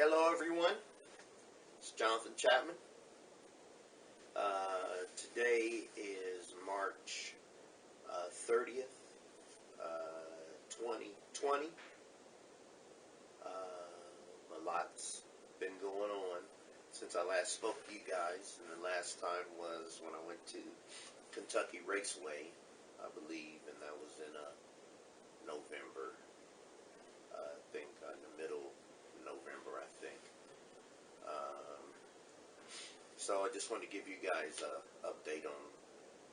Hello everyone, it's Jonathan Chapman. Today is March 30th, 2020. A lot's been going on since I last spoke to you guys, and the last time was when I went to Kentucky Raceway, I believe, and that was in November. I think in the middle of November, I think. So I just want to give you guys an update on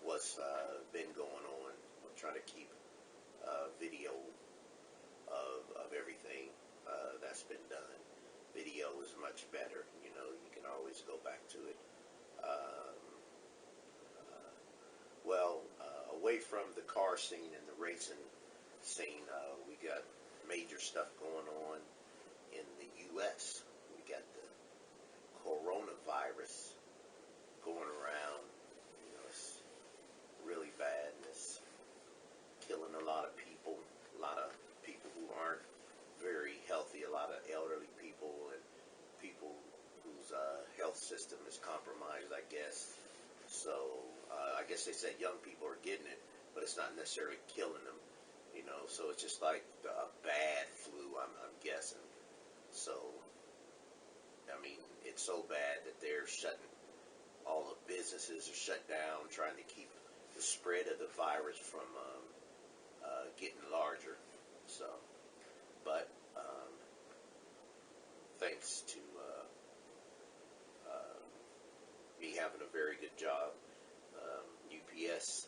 what's been going on. I'm trying to keep video of everything that's been done. Video is much better. You know, you can always go back to it. Away from the car scene and the racing scene, we got major stuff going on in the U.S. We got the coronavirus going around. You know, it's really bad, and it's killing a lot of people who aren't very healthy, a lot of elderly people and people whose health system is compromised, I guess. So I guess they said young people are getting it, but it's not necessarily killing them, you know. So it's just like a bad flu, I'm guessing. So I mean, it's so bad that they're shutting, all the businesses are shut down, trying to keep the spread of the virus from getting larger. So, but thanks to me having a very good job, UPS,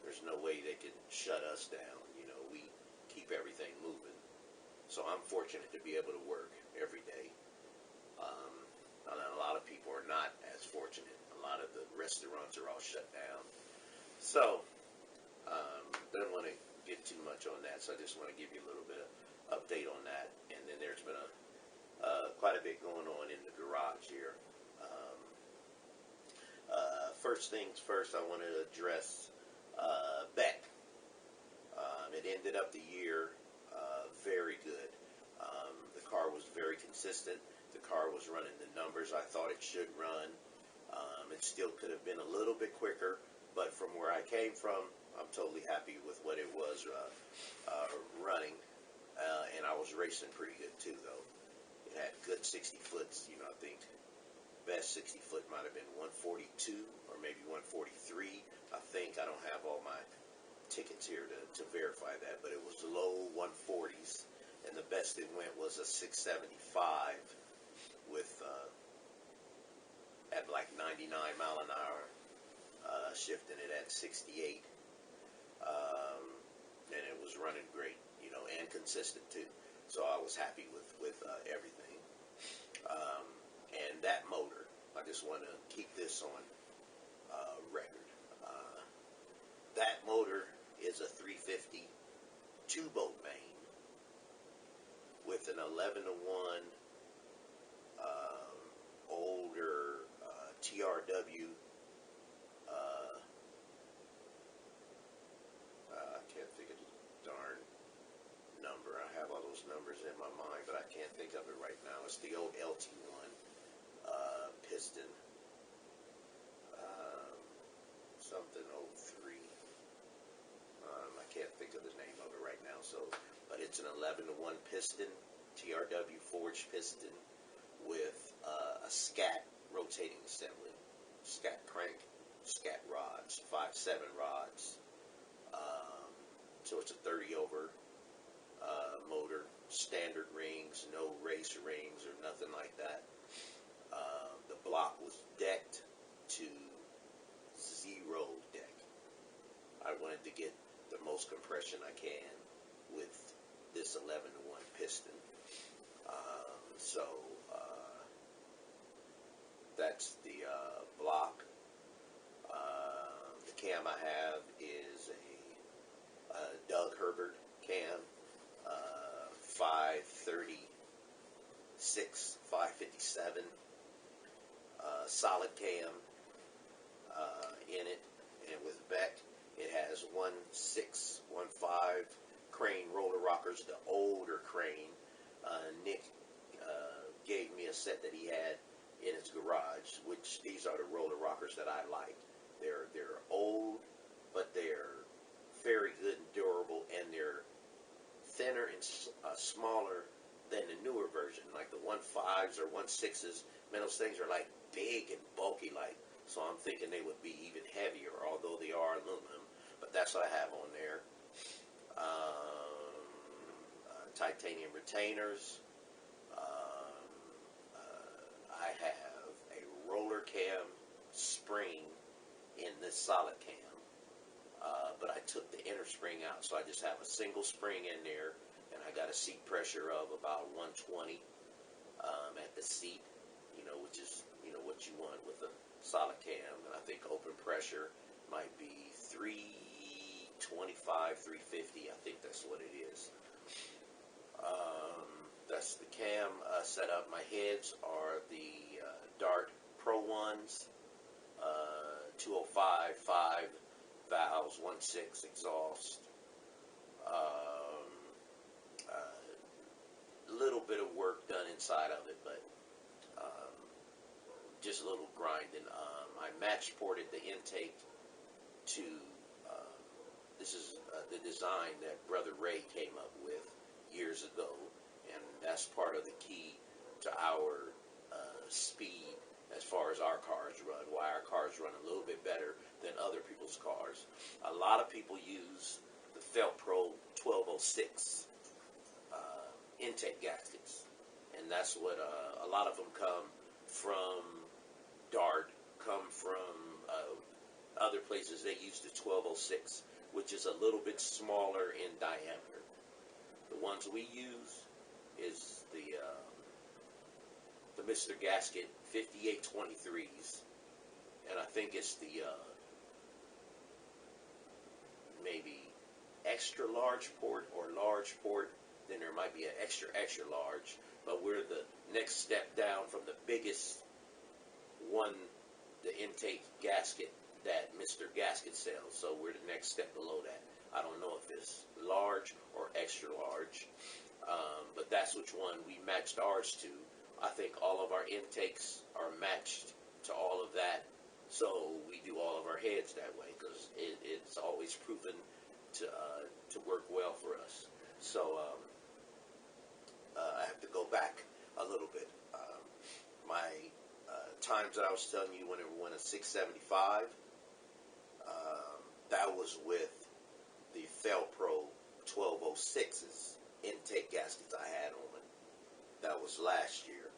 there's no way they can shut us down. You know, we keep everything moving. So I'm fortunate to be able to work every day. And a lot of people are not as fortunate. A lot of the restaurants are all shut down. So, don't want to get too much on that. So I just want to give you a little bit of update on that. And then there's been quite a bit going on in the garage here. First things first, I want to address BECK. It ended up the year very good. The car was very consistent. The car was running the numbers I thought it should run. It still could have been a little bit quicker, but from where I came from, I'm totally happy with what it was running. And I was racing pretty good too, though. It had good 60 foots. You know, I think best 60 foot might have been 142 or maybe 143. I think I don't have all my tickets here to verify that, but it was low 140s, and the best it went was a 675 with at like 99 mile an hour, shifting it at 68, and it was running great, you know, and consistent too. So I was happy with everything. And that motor, I just want to keep this on record. That motor is a 350 two-bolt main with an 11-to-1 older TRW. I can't think of the darn number. I have all those numbers in my mind, but I can't think of it right now. It's the old LT1 piston, something 03. I can't think of the name of it right now. So, but it's an 11-to-1 piston, TRW forged piston with a scat rotating assembly, scat crank, scat rods, 5/7 rods. So it's a 30 over motor, standard rings, no race rings or nothing like that. The block was decked to zero deck. I wanted to get the most compression I can with this 11-to-1 piston. So that's the block. The cam I have is a Doug Herbert cam, 536, 557, solid cam in it, and with BECK, it has 1615 crane roller rockers, the older crane. Nick gave me a set that he had in his garage, which these are the roller rockers that I like. They're old, but they're very good and durable, and they're thinner and smaller than the newer version, like the 1.5s or 1.6s. Man, those things are like big and bulky, like. So I'm thinking they would be even heavier, although they are aluminum. But that's what I have on there. Titanium retainers. I have a roller cam spring in this solid cam, but I took the inner spring out, so I just have a single spring in there, and I got a seat pressure of about 120 at the seat, which is what you want with a solid cam, and I think open pressure might be 325, 350. I think that's what it is. That's the cam setup. My heads are the Dart Pro ones, 205, 5 valves, 1.6 exhaust. A little bit of work done inside of it, but just a little grinding. I match ported the intake to, this is the design that Brother Ray came up with years ago, and that's part of the key to our speed as far as our cars run, why our cars run a little bit better than other people's cars. A lot of people use the Felt Pro 1206 intake gaskets, and that's what a lot of them come from. Dart come from other places. They use the 1206, which is a little bit smaller in diameter. The ones we use is the Mr. Gasket 5823s, and I think it's the maybe extra large port or large port. Then there might be an extra large, but we're the next step down from the biggest one, the intake gasket that Mr. Gasket sells. So we're the next step below that. I don't know if it's large or extra large, but that's which one we matched ours to. I think all of our intakes are matched to all of that, so we do all of our heads that way because it's always proven to work well for us. So I have to go back a little bit. My times that I was telling you when it went a 675, that was with the Fel Pro 1206's intake gaskets I had on. That was last year.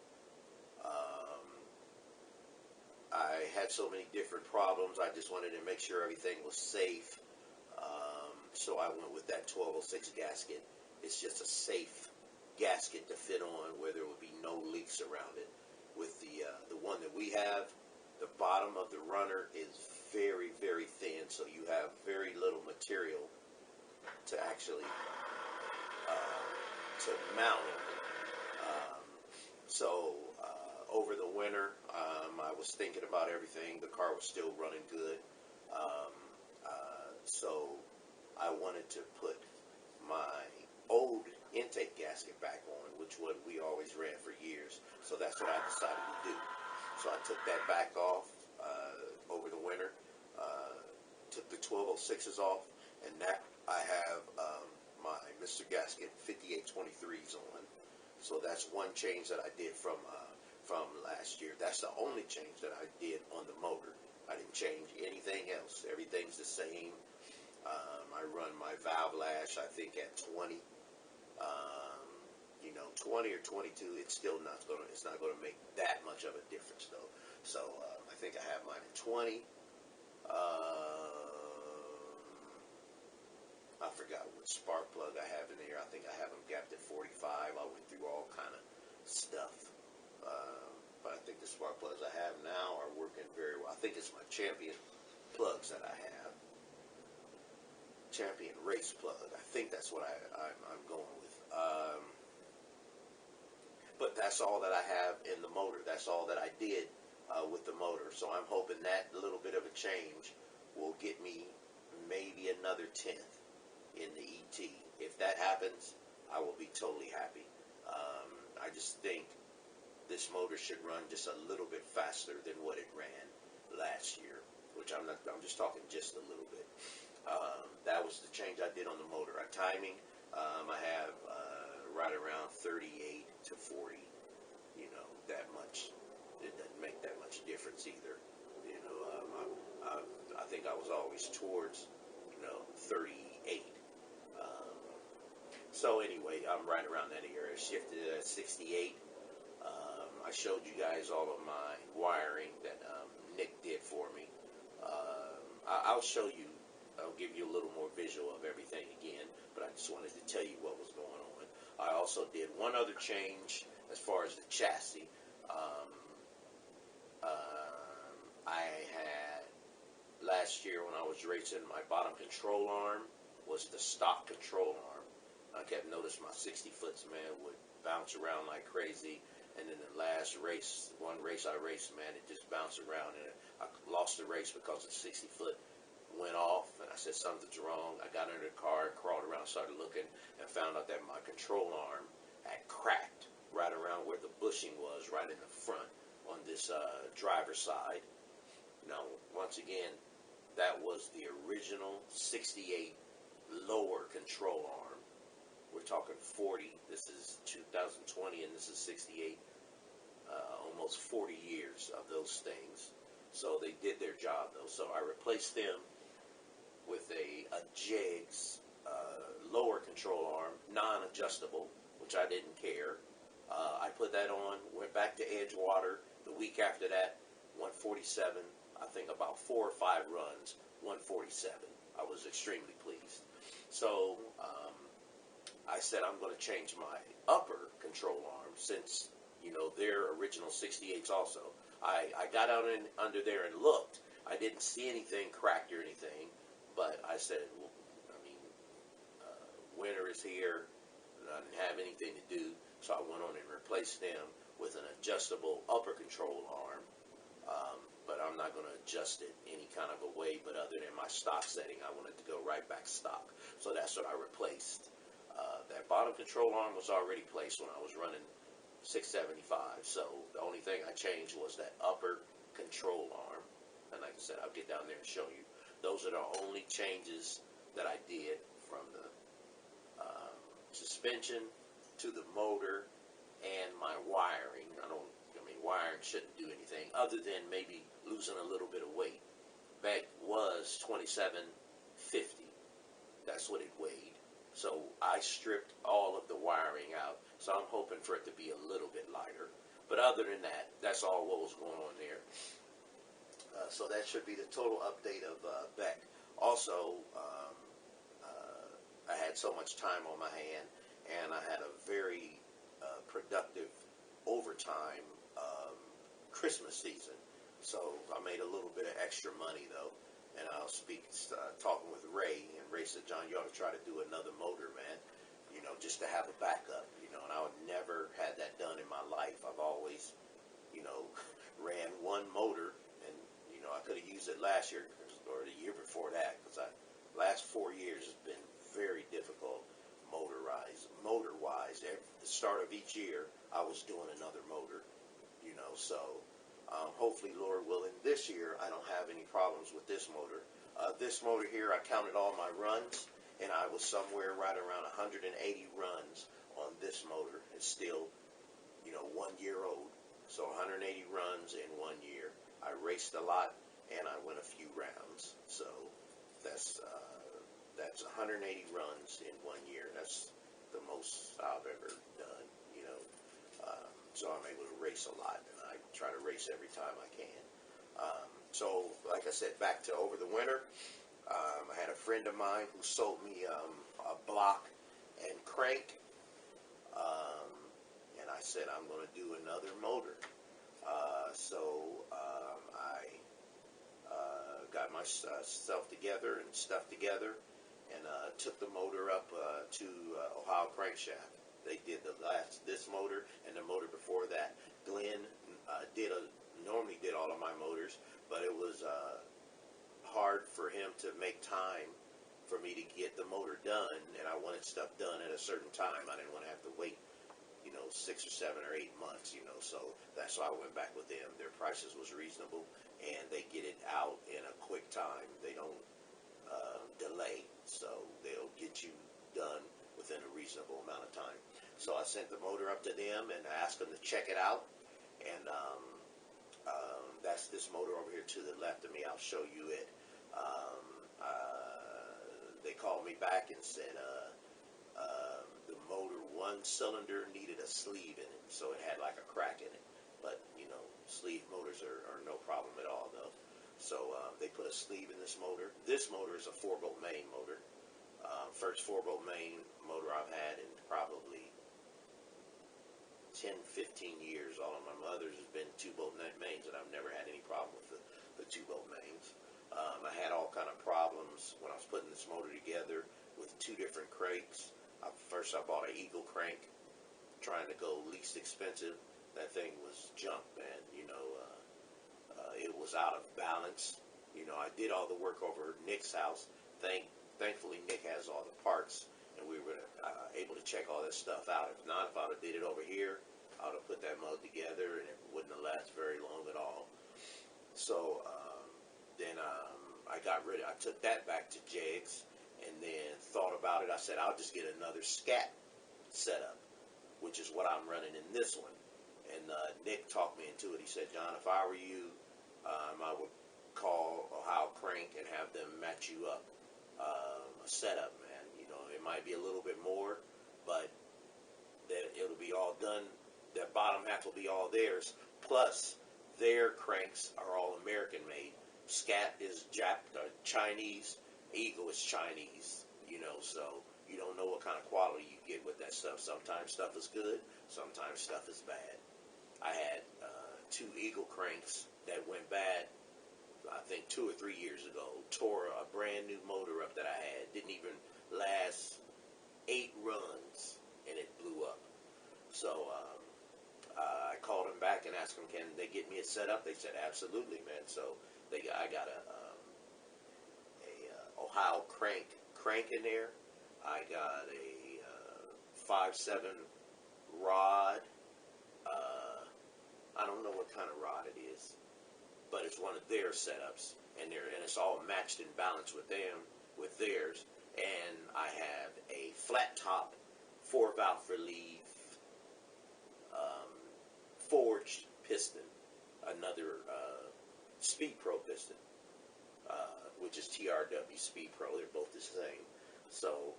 I had so many different problems. I just wanted to make sure everything was safe. So I went with that 1206 gasket. It's just a safe gasket to fit on where there would be no leaks around it. With the one that we have, the bottom of the runner is very, very thin, so you have very little material to actually to mount it. So over the winter, I was thinking about everything. The car was still running good, so I wanted to put my old intake gasket back on, which one we always ran for years. So that's what I decided to do. So I took that back off over the winter, took the 1206s off, and that I have my Mr. Gasket 5823s on. So that's one change that I did from last year. That's the only change that I did on the motor. I didn't change anything else. Everything's the same. I run my valve lash, I think, at 20. 20 or 22, it's not gonna make that much of a difference though. So I think I have mine at 20. I forgot what spark plug I have in there. I think I have them gapped at 45. I went through all kind of stuff, but I think the spark plugs I have now are working very well. I think it's my Champion plugs that I have. Champion race plug. I think that's what I'm going with. But that's all that I have in the motor. That's all that I did with the motor. So I'm hoping that little bit of a change will get me maybe another 10th in the ET. If that happens, I will be totally happy. I just think this motor should run just a little bit faster than what it ran last year, which I'm just talking just a little bit. That was the change I did on the motor. Timing, I have right around 38 to 40. You know, that much. It doesn't make that much difference either. You know, I think I was always towards, 38. Um, so anyway, I'm right around that area. Shifted at 68. I showed you guys all of my wiring that Nick did for me. I'll show you. I'll give you a little more visual of everything again, but I just wanted to tell you what was going on. I also did one other change as far as the chassis. Um, I had last year when I was racing, my bottom control arm was the stock control arm. I kept noticing my 60 foots, man, would bounce around like crazy. And then the last race, one race I raced, man, it just bounced around. And I lost the race because the 60 foot went off. And I said, something's wrong. I got under the car, crawled around, started looking, and found out that my control arm had cracked right around where the bushing was, right in the front on this driver's side. Now, once again, that was the original 68 lower control arm. We're talking 40. This is 2020, and this is 68. Almost 40 years of those things. So they did their job, though. So I replaced them with a JEGS lower control arm, non-adjustable, which I didn't care. I put that on, went back to Edgewater. The week after that, 147. I think about 4 or 5 runs, 147. I was extremely pleased. So I said I'm going to change my upper control arm since, they're original 68s also. I got out under there and looked. I didn't see anything cracked or anything, but I said, well, I mean, winter is here, and I didn't have anything to do, so I went on and replaced them with an adjustable upper control arm. But I'm not going to adjust it any kind of a way, but other than my stock setting, I wanted to go right back stock. So that's what I replaced. That bottom control arm was already placed when I was running 675. So the only thing I changed was that upper control arm. And like I said, I'll get down there and show you. Those are the only changes that I did from the suspension to the motor and my wiring. Wiring shouldn't do anything other than maybe losing a little bit of weight. BECK was 2750. That's what it weighed. So I stripped all of the wiring out. So I'm hoping for it to be a little bit lighter. But other than that, that's all what was going on there. So that should be the total update of BECK. Also, I had so much time on my hand, and I had a very productive overtime Christmas season. So I made a little bit of extra money though, and I was talking with Ray, and Ray said, "John, you ought to try to do another motor, man. Just to have a backup. And I would never had that done in my life. I've always, ran one motor, and I could have used it last year or the year before that, because last 4 years has been very difficult motor-wise. At the start of each year, I was doing another motor. So hopefully, Lord willing, this year I don't have any problems with this motor. This motor here, I counted all my runs, and I was somewhere right around 180 runs on this motor. It's still, 1 year old. So 180 runs in 1 year. I raced a lot, and I went a few rounds. So that's 180 runs in 1 year. That's the most I've ever done. So I'm able to race a lot, and I try to race every time I can. So, like I said, back to over the winter, I had a friend of mine who sold me a block and crank, and I said I'm going to do another motor. So I got my stuff together and stuff together, and took the motor up to Ohio Crankshaft. They did this motor and the motor before that. Glenn normally did all of my motors, but it was hard for him to make time for me to get the motor done, and I wanted stuff done at a certain time. I didn't want to have to wait, 6 or 7 or 8 months, so that's why I went back with them. Their prices was reasonable, and they get it out in a quick time. They don't delay, so they'll get you done within a reasonable amount of time. So I sent the motor up to them and asked them to check it out, and that's this motor over here to the left of me. I'll show you it. They called me back and said the motor, one cylinder needed a sleeve in it, so it had like a crack in it. But sleeve motors are no problem at all, though. So they put a sleeve in this motor. This motor is a 4-bolt main motor. First 4-bolt main motor I've had in probably 10, 15 years. All of my mother's has been 2-bolt mains, and I've never had any problem with the 2-bolt mains. I had all kind of problems when I was putting this motor together with 2 different cranks. First I bought an Eagle crank, trying to go least expensive. That thing was junk, man. It was out of balance. I did all the work over Nick's house. Thankfully, Nick has all the parts, and we were able to check all this stuff out. If not, if I would have did it over here, I would have put that mug together, and it wouldn't have lasted very long at all. So then I took that back to Jegs, and then thought about it. I said, I'll just get another scat setup, which is what I'm running in this one. And Nick talked me into it. He said, John, if I were you, I would call Ohio Crank and have them match you up a setup, man. It might be a little bit more, but it'll be all done. That bottom half will be all theirs. Plus, their cranks are all American made. Scat is Chinese. Eagle is Chinese. So you don't know what kind of quality you get with that stuff. Sometimes stuff is good. Sometimes stuff is bad. I had 2 Eagle cranks that went bad, I think 2 or 3 years ago. Tore a brand new motor up that I had. Didn't even last 8 runs, and it blew up. So I called them back and asked them, can they get me it set up? They said, absolutely, man. So I got a Ohio crank in there. I got a 5.7 rod. I don't know what kind of rod it is, but it's one of their setups, and it's all matched and balanced with theirs. And I have a flat top 4-valve relief forged piston, another Speed Pro piston, which is TRW Speed Pro. They're both the same. So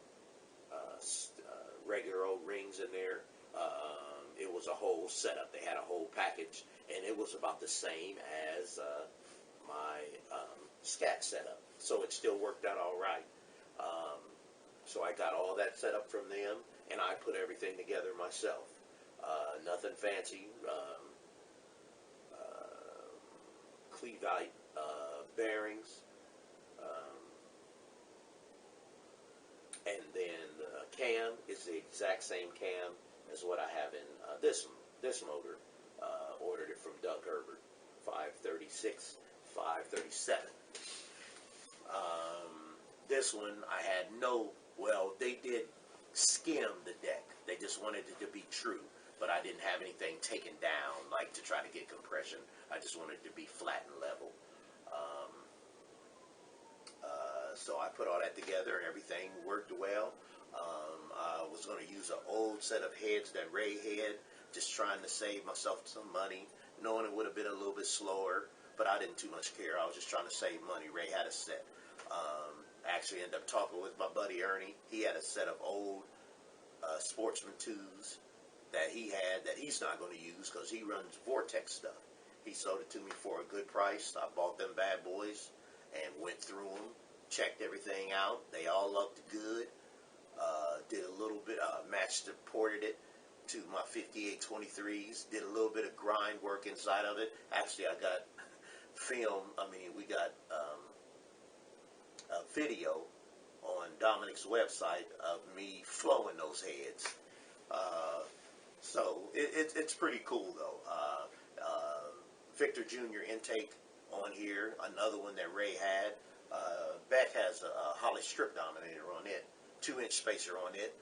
regular old rings in there. It was a whole setup. They had a whole package, and it was about the same as my scat setup. So it still worked out all right. So I got all that set up from them, and I put everything together myself. Nothing fancy. Cleveite bearings. And then the cam is the exact same cam as what I have in this motor. Ordered it from Doug Herbert, 536, 537. This one I had they did skim the deck. They just wanted it to be true, but I didn't have anything taken down like to try to get compression. I just wanted it to be flat and level. So I put all that together and everything worked well. I was going to use an old set of heads that Ray had, just trying to save myself some money, knowing it would have been a little bit slower, but I didn't too much care. I was just trying to save money. Ray had a set. Actually ended up talking with my buddy Ernie. He had a set of old Sportsman 2s that he had that he's not going to use because he runs Vortex stuff. He sold it to me for a good price. I bought them bad boys and went through them, checked everything out. They all looked good. Did a little bit, ported it to my 5823s. Did a little bit of grind work inside of it. Actually, I got film. We got a video on Dominic's website of me flowing those heads. So it's pretty cool, though. Victor Jr. intake on here, another one that Ray had. BECK has a Holly strip dominator on it, 2-inch spacer on it.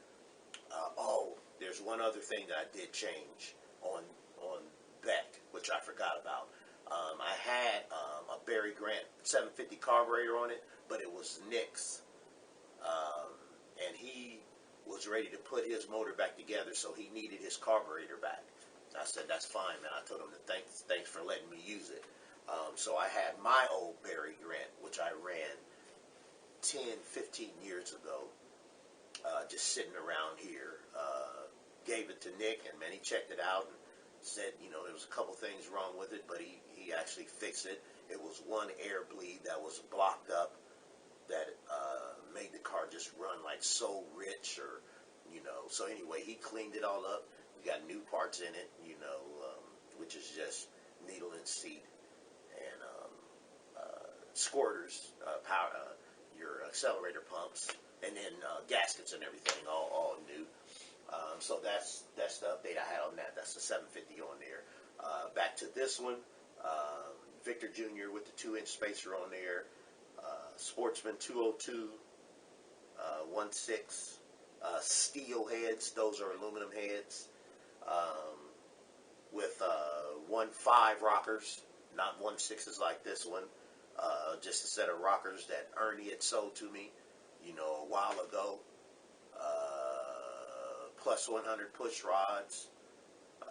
there's one other thing that I did change on BECK, which I forgot about. I had a Barry Grant 750 carburetor on it, but it was Nick's. And he was ready to put his motor back together, so he needed his carburetor back. I said, that's fine, man. I told him that thanks for letting me use it. So I had my old Barry Grant, which I ran 10, 15 years ago, just sitting around here. Gave it to Nick, and man, he checked it out and said, you know, there was a couple things wrong with it, but he actually fixed it. It was one air bleed that was blocked up that made the car just run like so rich, or, you know. So anyway, he cleaned it all up. We got new parts in it, you know, which is just needle and seat and squirters, power, your accelerator pumps, and then gaskets and everything, all new. So that's the update I had on that. That's the 750 on there. Back to this one, Victor Jr. with the 2-inch spacer on there. Sportsman 202, 1.6 steel heads. Those are aluminum heads with 1.5 rockers, not 1.6s like this one. Just a set of rockers that Ernie had sold to me, you know, a while ago. Plus 100 push rods.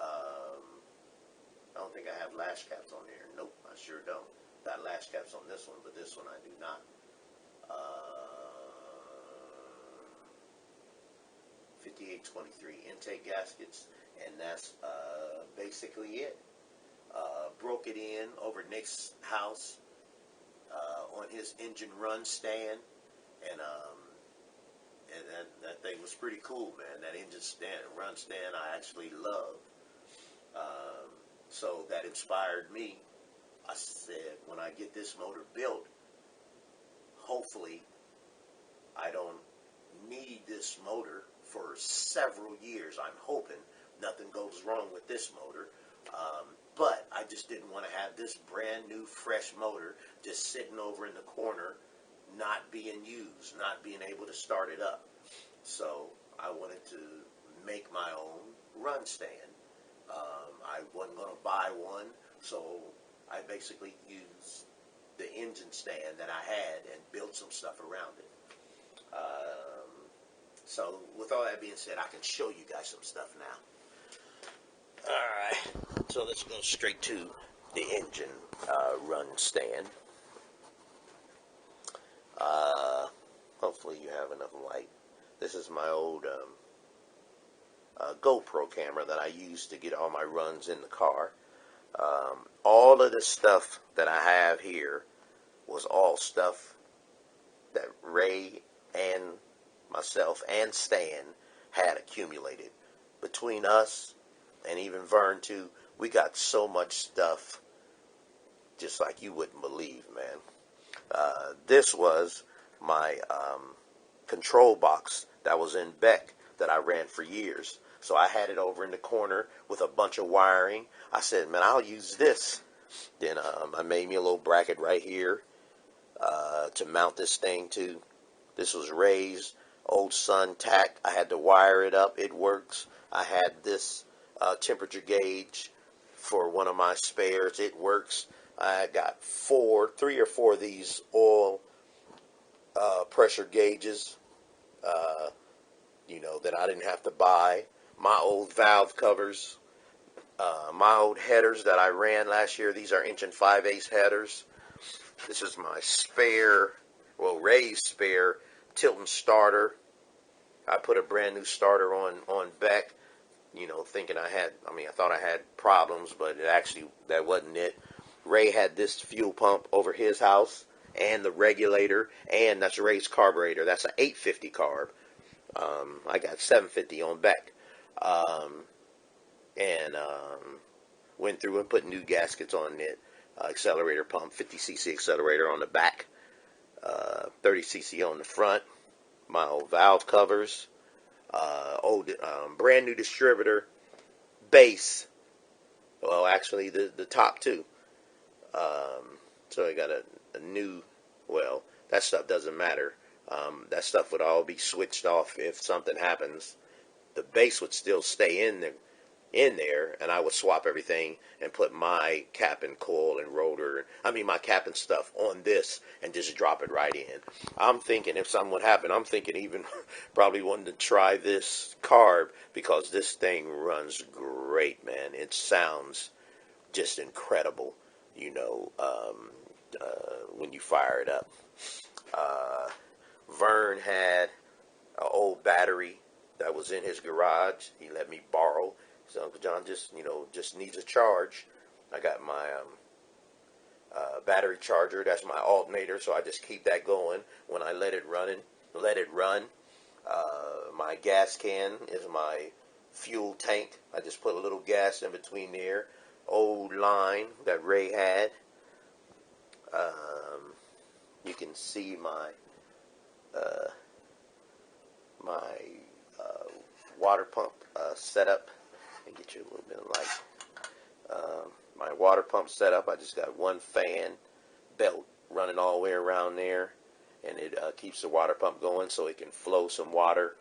I don't think I have lash caps on there. Nope, I sure don't. Got lash caps on this one, but this one I do not. 5823 intake gaskets, and that's basically it. Broke it in over Nick's house on his engine run stand, and that thing was pretty cool, man. That engine run stand I actually love. So that inspired me. I said, when I get this motor built, hopefully I don't need this motor for several years. I'm hoping nothing goes wrong with this motor. But I just didn't want to have this brand new fresh motor just sitting over in the corner, not being used, not being able to start it up. So I wanted to make my own run stand. I wasn't going to buy one, so I basically used the engine stand that I had and built some stuff around it. So with all that being said, I can show you guys some stuff now. Alright, so let's go straight to the engine run stand. Hopefully you have enough light. This is my old GoPro camera that I used to get all my runs in the car. All of the stuff that I have here was all stuff that Ray and myself and Stan had accumulated. Between us and even Vern too, we got so much stuff just like you wouldn't believe, man. This was my control box that was in BECK that I ran for years. So I had it over in the corner with a bunch of wiring. I said, man, I'll use this. Then I made me a little bracket right here to mount this thing to. This was Ray's old Sun tack. I had to wire it up. It works. I had this temperature gauge for one of my spares. It works. I got 3 or 4 of these oil pressure gauges, you know, that I didn't have to buy. My old valve covers, my old headers that I ran last year. These are 1.5" headers. This is my spare, well, Ray's spare Tilton starter. I put a brand new starter on BECK, you know, thinking I thought I had problems, but that wasn't it. Ray had this fuel pump over his house, and the regulator, and that's Ray's carburetor. That's an 850 carb. I got 750 on BECK. Went through and put new gaskets on it. Accelerator pump, 50cc accelerator on the back, 30cc on the front. My old valve covers, brand new distributor, base. Well, actually the top two. So I got a new. Well, that stuff doesn't matter. That stuff would all be switched off if something happens. the base would still stay in there, and I would swap everything and put my cap and coil and rotor, my cap and stuff on this and just drop it right in. I'm thinking if something would happen, I'm thinking even probably wanting to try this carb, because this thing runs great, man. It sounds just incredible, when you fire it up. Vern had an old battery that was in his garage. He let me borrow. So Uncle John just needs a charge. I got my battery charger. That's my alternator, so I just keep that going when I let it run. My gas can is my fuel tank. I just put a little gas in between there. Old line that Ray had. You can see my water pump setup. Let me get you a little bit of light. My water pump setup, I just got one fan belt running all the way around there, and it keeps the water pump going so it can flow some water,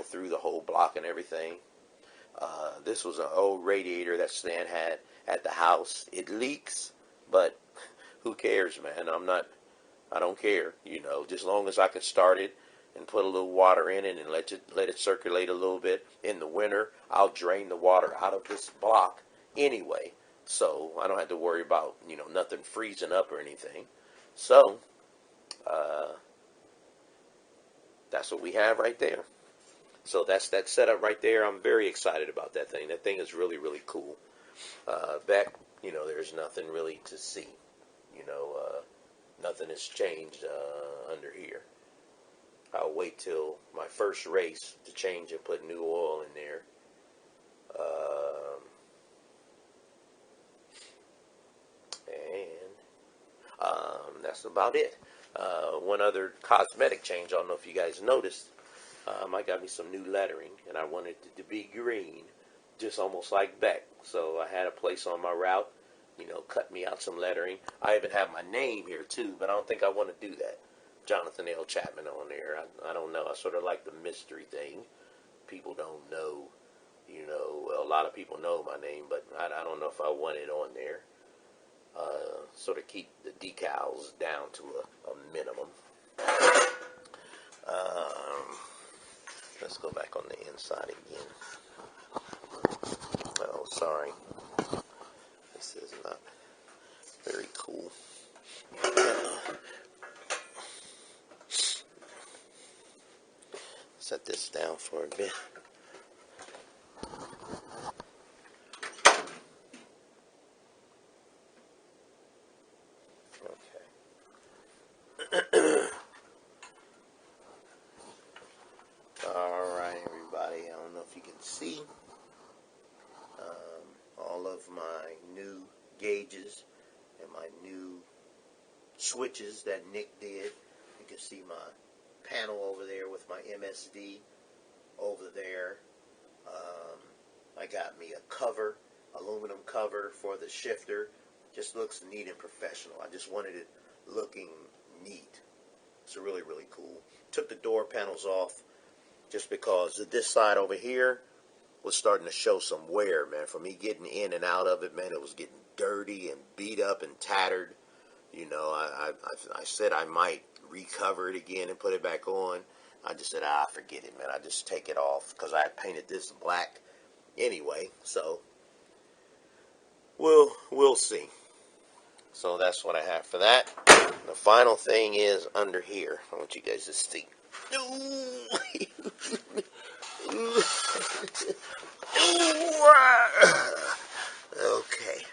through the whole block and everything. This was an old radiator that Stan had at the house. It leaks, but who cares, man? I don't care, just as long as I can start it and put a little water in it and let it circulate a little bit. In the winter, I'll drain the water out of this block anyway, so I don't have to worry about, nothing freezing up or anything. So, that's what we have right there. So that's that setup right there. I'm very excited about that thing. That thing is really, really cool. BECK, there's nothing really to see. Nothing has changed under here. I'll wait till my first race to change and put new oil in there. That's about it. One other cosmetic change, I don't know if you guys noticed, I got me some new lettering, and I wanted it to be green, just almost like BECK. So I had a place on my route, cut me out some lettering. I even have my name here too, but I don't think I want to do that. Jonathan L. Chatman on there. I don't know. I sort of like the mystery thing. People don't know, a lot of people know my name, but I don't know if I want it on there. Sort of keep the decals down to a minimum. Let's go back on the inside again. Oh, sorry. This is not very cool. Set this down for a bit. Alright, everybody. I don't know if you can see all of my new gauges and my new switches that Nick did. You can see my panel over there with my MSD over there. I got me a cover, aluminum cover for the shifter. Just looks neat and professional. I just wanted it looking neat. It's really, really cool. Took the door panels off just because this side over here was starting to show some wear, man. For me getting in and out of it, man, it was getting dirty and beat up and tattered. I said I might recover it again and put it back on. I just said, forget it, man. I just take it off because I had painted this black anyway. So we'll see. So that's what I have for that. The final thing is under here. I want you guys to see. Okay.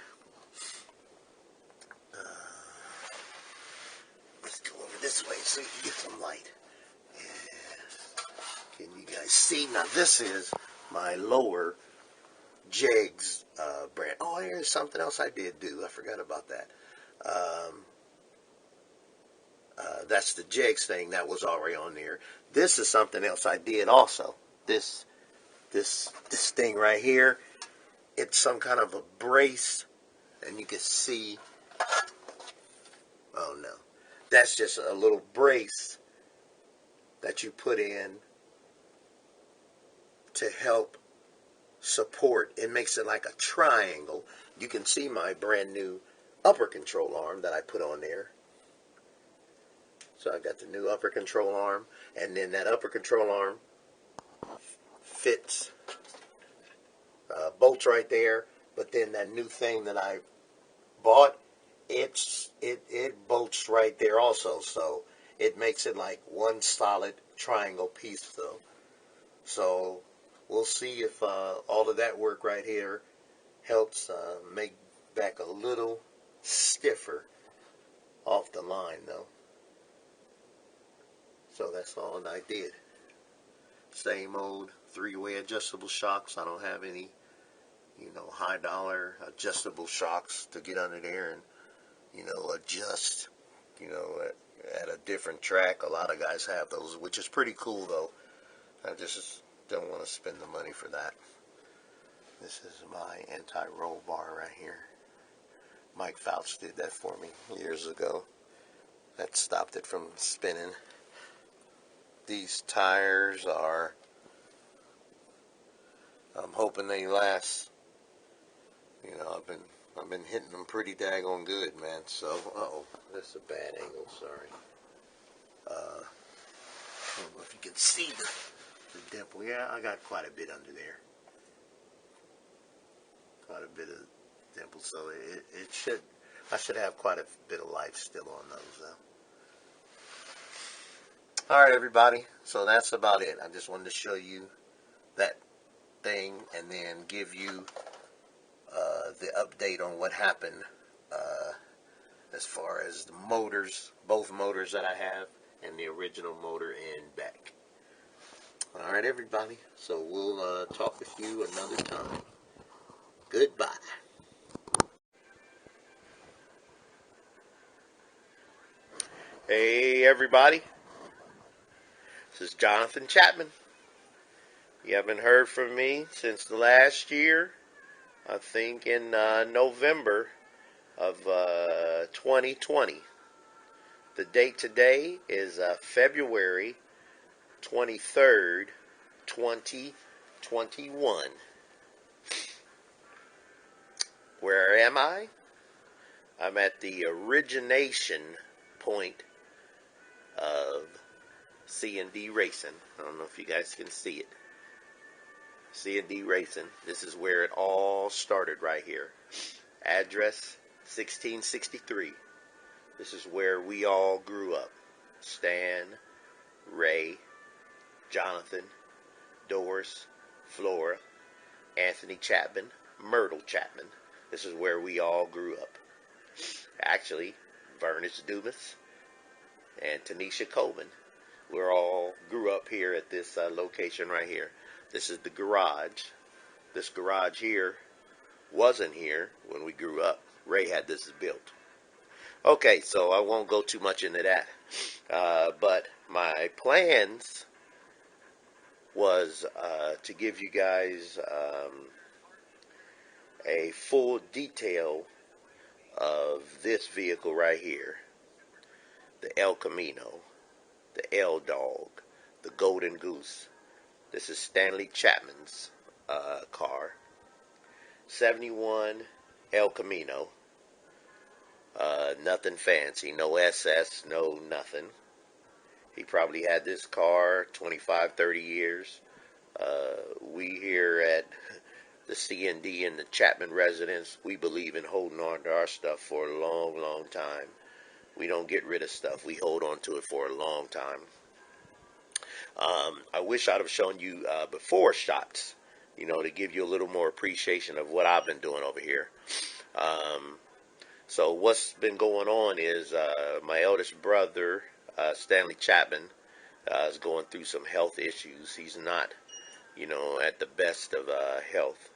Let's go over this way so you can get some light. Yeah. Can you guys see? Now this is my lower Jegs brand. Oh, here's something else I did do. I forgot about that. That's the Jegs thing that was already on there. This is something else I did also. This thing right here. It's some kind of a brace, and you can see. Oh no, that's just a little brace that you put in to help support. It makes it like a triangle. You can see my brand new upper control arm that I put on there. So I got the new upper control arm, and then that upper control arm fits, bolts right there. But then that new thing that I bought, it bolts right there also. So it makes it like one solid triangle piece though. So we'll see if all of that work right here helps make BECK a little stiffer off the line though. So that's all I did. Same old three-way adjustable shocks. I don't have any, high dollar adjustable shocks to get under there and, adjust, at a different track. A lot of guys have those, which is pretty cool though. I just don't want to spend the money for that. This is my anti-roll bar right here. Mike Fouch did that for me years ago. That stopped it from spinning. These tires are, I'm hoping they last. I've been hitting them pretty daggone good, man. So, that's a bad angle. Sorry. I don't know if you can see the dimple. Yeah, I got quite a bit under there. Quite a bit of dimple, so I should have quite a bit of life still on those though. Alright everybody, so that's about it. I just wanted to show you that thing and then give you the update on what happened as far as the motors, both motors that I have and the original motor in BECK. Alright everybody, so we'll talk with you another time. Goodbye. Hey everybody, this is Jonathan Chatman. You haven't heard from me since the last year. I think in November of 2020. The date today is February 23rd, 2021. Where am I? I'm at the origination point of C&D Racing. I don't know if you guys can see it. C&D Racing. This is where it all started right here. Address 1663. This is where we all grew up. Stan, Ray, Jonathan, Doris, Flora, Anthony Chapman, Myrtle Chapman. This is where we all grew up. Actually, Vernice Dumas and Tanisha Coleman. We all grew up here at this location right here. This is the garage. This garage here wasn't here when we grew up. Ray had this built. Okay, so I won't go too much into that. But my plans was to give you guys a full detail of this vehicle right here. The El Camino, the El Dog, the Golden Goose. This is Stanley Chapman's car. 71 El Camino. Nothing fancy, no SS, no nothing. He probably had this car 25, 30 years. We here at the C&D and the Chapman residence, we believe in holding on to our stuff for a long, long time. We don't get rid of stuff. We hold on to it for a long time. I wish I'd have shown you before shots, to give you a little more appreciation of what I've been doing over here. So what's been going on is my eldest brother, Stanley Chapman, is going through some health issues. He's not, at the best of health.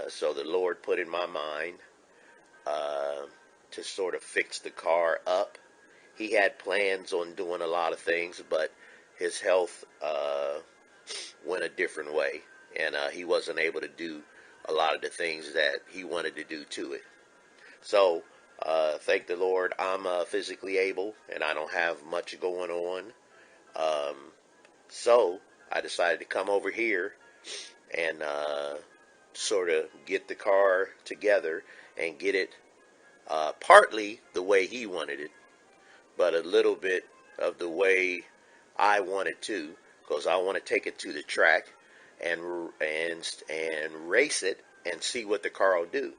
So the Lord put in my mind to sort of fix the car up. He had plans on doing a lot of things, but his health went a different way, and he wasn't able to do a lot of the things that he wanted to do to it. So, thank the Lord, I'm physically able, and I don't have much going on. So, I decided to come over here and sort of get the car together and get it partly the way he wanted it, but a little bit of the way I wanted to, because I want to take it to the track and race it and see what the car will do.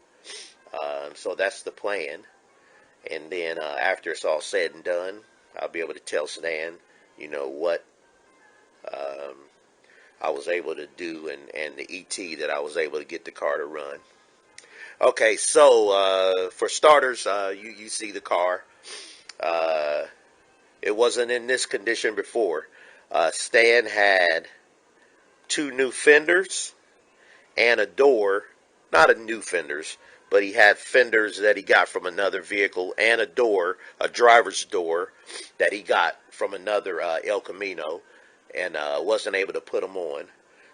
So that's the plan. And then after it's all said and done, I'll be able to tell Stan, what I was able to do and the ET that I was able to get the car to run. Okay, so for starters, you see the car. It wasn't in this condition before. Stan had 2 new fenders and a door. Not a new fenders, but he had fenders that he got from another vehicle and a door, a driver's door, that he got from another El Camino, and wasn't able to put them on.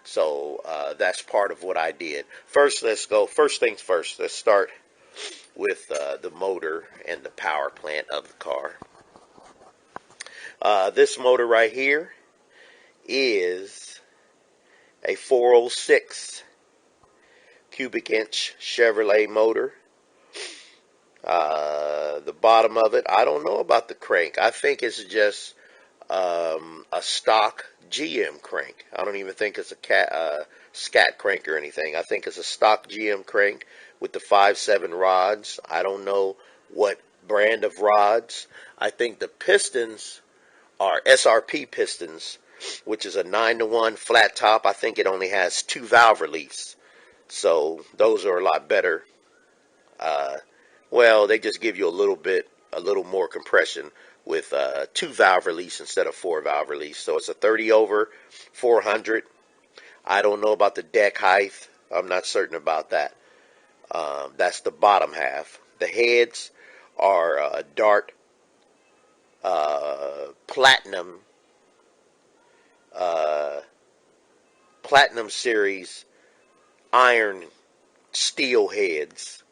So that's part of what I did. First things first. Let's start with the motor and the power plant of the car. This motor right here is a 406 cubic inch Chevrolet motor. The bottom of it, I don't know about the crank. I think it's just a stock GM crank. I don't even think it's a scat crank or anything. I think it's a stock GM crank with the 5.7 rods. I don't know what brand of rods. I think the pistons are SRP pistons, which is a 9-to-1 flat top. I think it only has 2 valve release. So those are a lot better. Well, they just give you a little more compression with 2 valve release instead of 4 valve release. So it's a 30 over 400. I don't know about the deck height. I'm not certain about that. That's the bottom half. The heads are Dart Platinum series iron steel heads,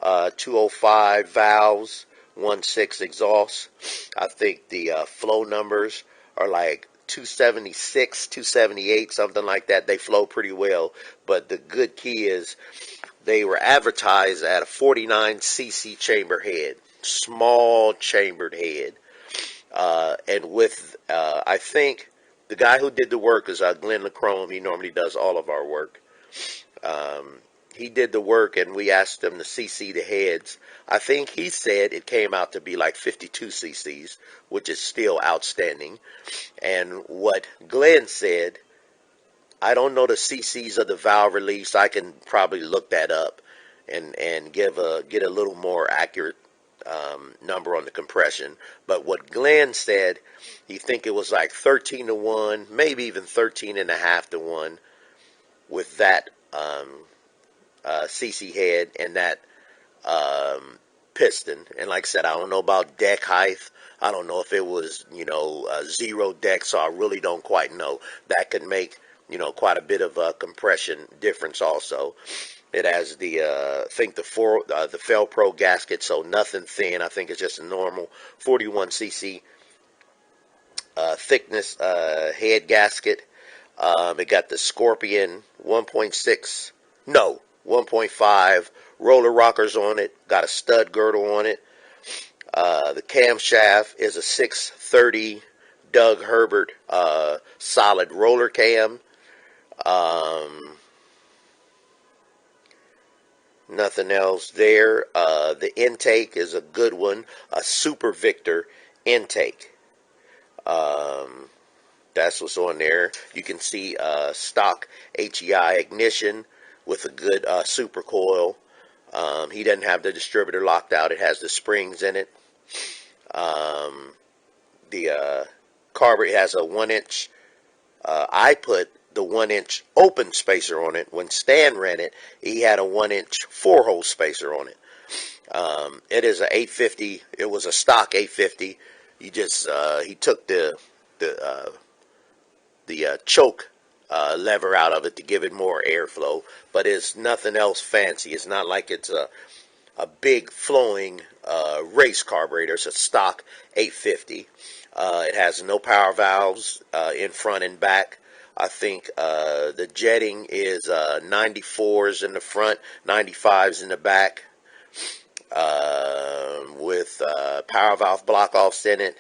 205 valves, 1.6 exhaust. I think the flow numbers are like 276, 278, something like that. They flow pretty well, but the good key is they were advertised at a 49 cc chamber head, small chambered head, and with I think the guy who did the work is Glenn LaCrome. He normally does all of our work. He did the work, and we asked him to CC the heads. I think he said it came out to be like 52 cc's, which is still outstanding. And what Glenn said, I don't know the cc's of the valve release. I can probably look that up and get a little more accurate number on the compression. But what Glenn said, he think it was like 13-to-1, maybe even 13.5-to-1 with that CC head and that piston. And like I said, I don't know about deck height. I don't know if it was, 0 deck, so I really don't quite know. That could make, quite a bit of compression difference also. It has the, I think the Felpro gasket, so nothing thin. I think it's just a normal 41 cc thickness head gasket. It got the Scorpion 1.5 roller rockers on it. Got a stud girdle on it. The camshaft is a 630 Doug Herbert solid roller cam. Nothing else there. The intake is a good one, a Super Victor intake. That's what's on there. You can see stock HEI ignition with a good super coil. He doesn't have the distributor locked out. It has the springs in it. The carburetor has a 1-inch. I put the 1-inch open spacer on it. When Stan ran it, he had a 1-inch 4-hole spacer on it. It is a 850. It was a stock 850. He took the choke lever out of it to give it more airflow, but it's nothing else fancy. It's not like it's a big flowing race carburetor. It's a stock 850. It has no power valves in front and back. I think the jetting is 94s in the front, 95s in the back, with power valve block offs in it.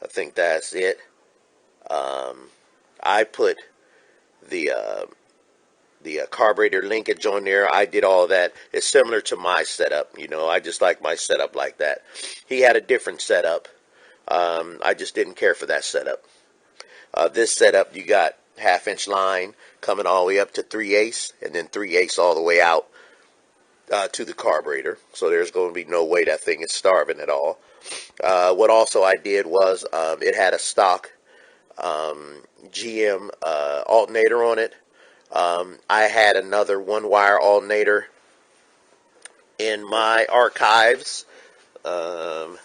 I think that's it. I put the carburetor linkage on there. I did all that. It's similar to my setup. I just like my setup like that. He had a different setup. I just didn't care for that setup. This setup, you got half-inch line coming all the way up to 3/8, and then 3/8 all the way out to the carburetor. So there's going to be no way that thing is starving at all. What also I did was it had a stock GM alternator on it. I had another one-wire alternator in my archives, so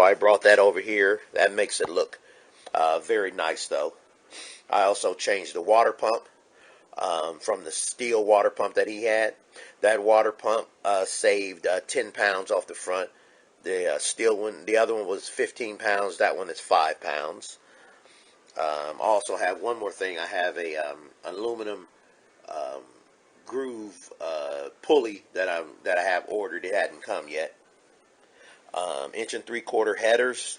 I brought that over here. That makes it look very nice, though. I also changed the water pump from the steel water pump that he had. That water pump saved 10 pounds off the front. The steel one, the other one was 15 pounds. That one is 5 pounds. I also have one more thing. I have a aluminum groove pulley that I have ordered. It hadn't come yet. 1 3/4 headers.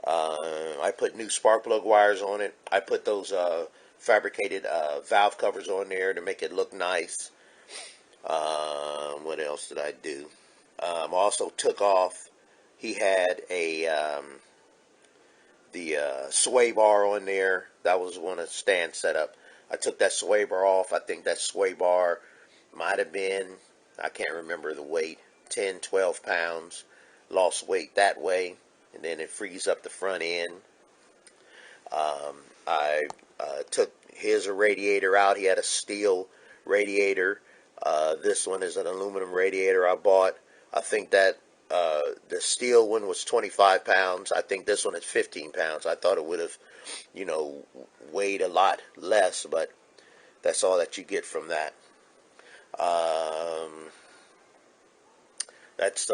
I put new spark plug wires on it. I put those fabricated valve covers on there to make it look nice. What else did I do? Also took off. He had the sway bar on there. That was one of the stand setup. I took that sway bar off. I think that sway bar might have been, I can't remember the weight, 10, 12 pounds. Lost weight that way, and then it frees up the front end. I took his radiator out. He had a steel radiator. This one is an aluminum radiator I bought. I think that the steel one was 25 pounds. I think this one is 15 pounds. I thought it would have, weighed a lot less, but that's all that you get from that. That's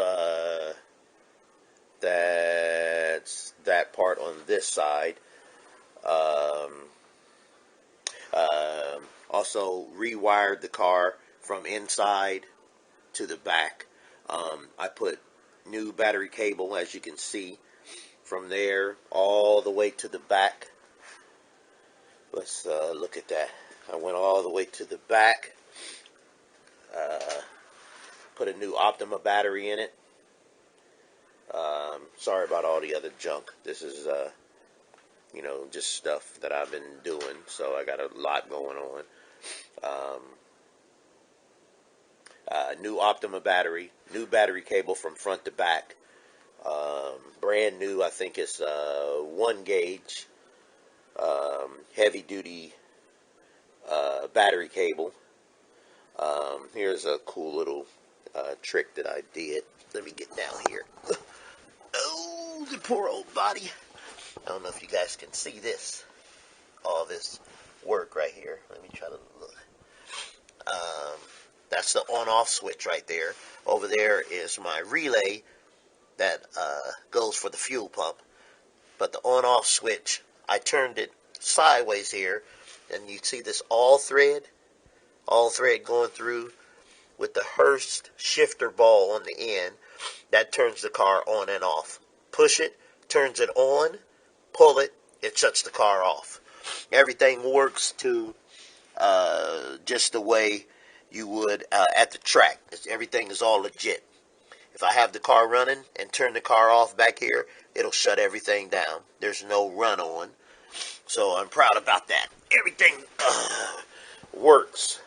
that part on this side. Also rewired the car from inside to the back. I put new battery cable, as you can see, from there all the way to the back. Let's look at that. I went all the way to the back. Put a new Optima battery in it. Sorry about all the other junk. This is, just stuff that I've been doing. So I got a lot going on. New Optima battery. New battery cable from front to back. Brand new, I think it's 1 gauge. Heavy duty battery cable. Here's a cool little trick that I did. Let me get down here. Oh, the poor old body. I don't know if you guys can see this. All this work right here. Let me try to look. That's the on-off switch right there. Over there is my relay that goes for the fuel pump. But the on-off switch, I turned it sideways here, and you see this all thread going through with the Hurst shifter ball on the end. That turns the car on and off. Push it, turns it on, pull it, it shuts the car off. Everything works to just the way you would at the track. Everything is all legit. If I have the car running and turn the car off back here, it'll shut everything down. There's no run on. So I'm proud about that. Everything works.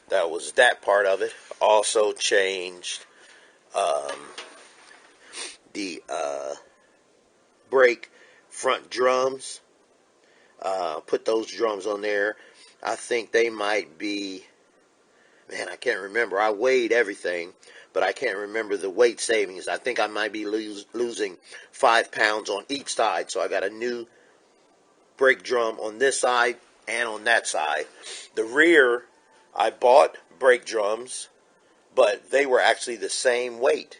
That was that part of it. Also changed the brake front drums. Put those drums on there. I think they might be, I can't remember. I weighed everything, but I can't remember the weight savings. I think I might be losing 5 pounds on each side. So I got a new brake drum on this side and on that side. The rear, I bought brake drums, but they were actually the same weight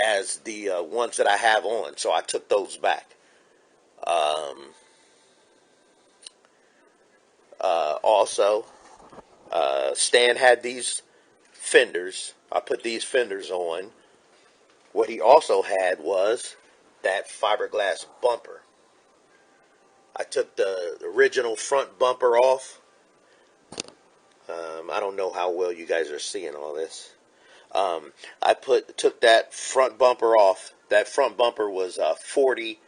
as the ones that I have on, so I took those back. Also, Stan had these fenders. I put these fenders on. What he also had was that fiberglass bumper. I took the original front bumper off. I don't know how well you guys are seeing all this. I took that front bumper off. That front bumper was 40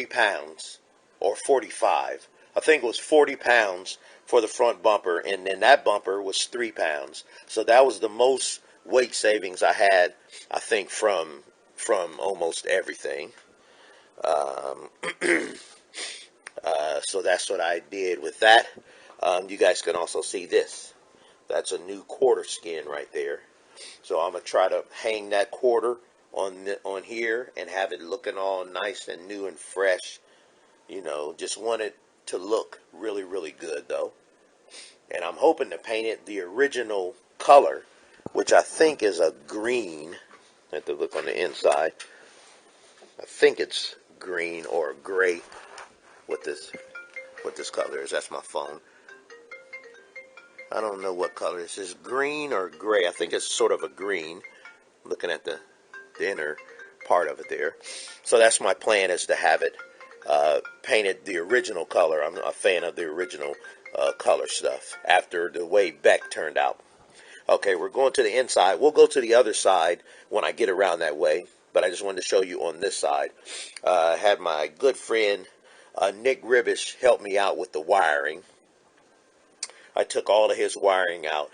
pounds or 45. I think it was 40 pounds for the front bumper, and then that bumper was 3 pounds. So that was the most weight savings I had, I think, from almost everything. So that's what I did with that. You guys can also see this. That's a new quarter skin right there. So I'm going to try to hang that quarter on here and have it looking all nice and new and fresh. You know, just want it to look really, really good though. And I'm hoping to paint it the original color, which I think is a green. I have to look on the inside. I think it's green or gray. What this color is. That's my phone. I don't know what color this is. Green or gray. I think it's sort of a green. Looking at the inner part of it there. So that's my plan, is to have it painted the original color. I'm a fan of the original color stuff after the way BECK turned out. Okay, we're going to the inside. We'll go to the other side when I get around that way. But I just wanted to show you on this side. I had my good friend Nick Ribish help me out with the wiring. I took all of his wiring out.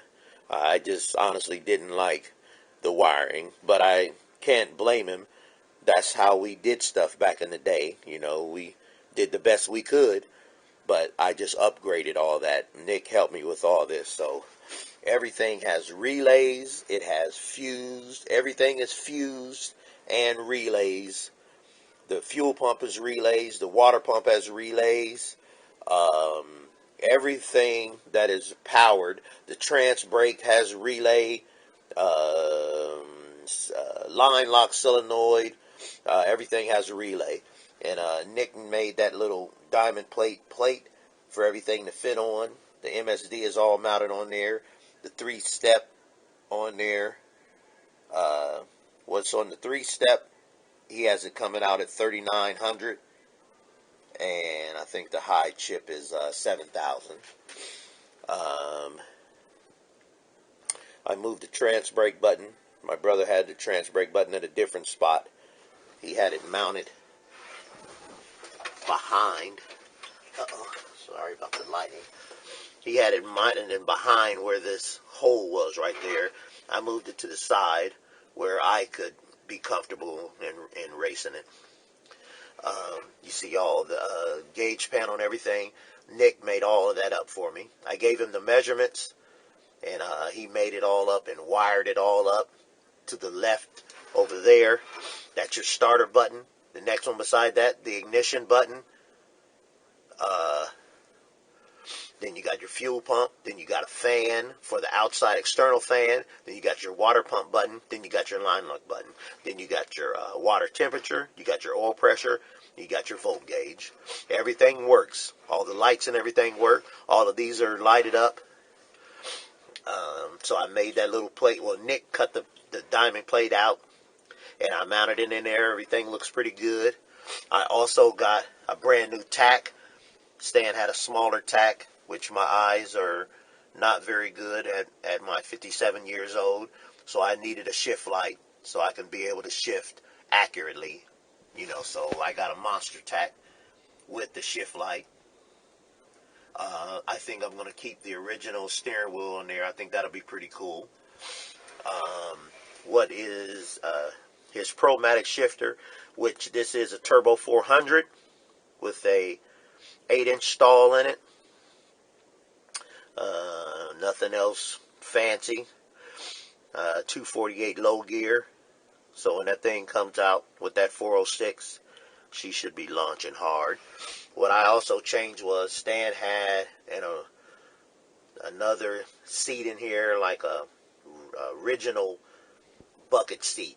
I just honestly didn't like the wiring, but I can't blame him. That's how we did stuff back in the day. You know, we did the best we could, but I just upgraded all that. Nick helped me with all this, so everything has relays. It has fused. Everything is fused and relays. The fuel pump is relays. The water pump has relays. Everything that is powered. The trans brake has relay. Line lock solenoid. Everything has a relay. And Nick made that little diamond plate for everything to fit on. The MSD is all mounted on there. The 3-step on there. What's on the 3-step? He has it coming out at 3,900, and I think the high chip is 7,000. I moved the trans brake button. My brother had the trans brake button at a different spot. He had it mounted behind. Sorry about the lighting. He had it mounted in behind where this hole was right there. I moved it to the side where I could be comfortable in racing it. You see all the gauge panel and everything. Nick made all of that up for me. I gave him the measurements, and he made it all up and wired it all up to the left over there. That's your starter button. The next one beside that, the ignition button. Then you got your fuel pump. Then you got a fan for the outside external fan. Then you got your water pump button. Then you got your line lock button. Then you got your water temperature. You got your oil pressure. You got your volt gauge. Everything works. All the lights and everything work. All of these are lighted up. So I made that little plate. Well, Nick cut the diamond plate out, and I mounted it in there. Everything looks pretty good. I also got a brand new tack. Stan had a smaller tack, which my eyes are not very good at my 57 years old. So I needed a shift light so I can be able to shift accurately. You know, so I got a monster tack with the shift light. I think I'm going to keep the original steering wheel on there. I think that'll be pretty cool. What is his Promatic shifter, which this is a Turbo 400 with a 8-inch stall in it. Nothing else fancy. 248 low gear. So when that thing comes out with that 406, she should be launching hard. What I also changed was Stan had another seat in here, like a original bucket seat.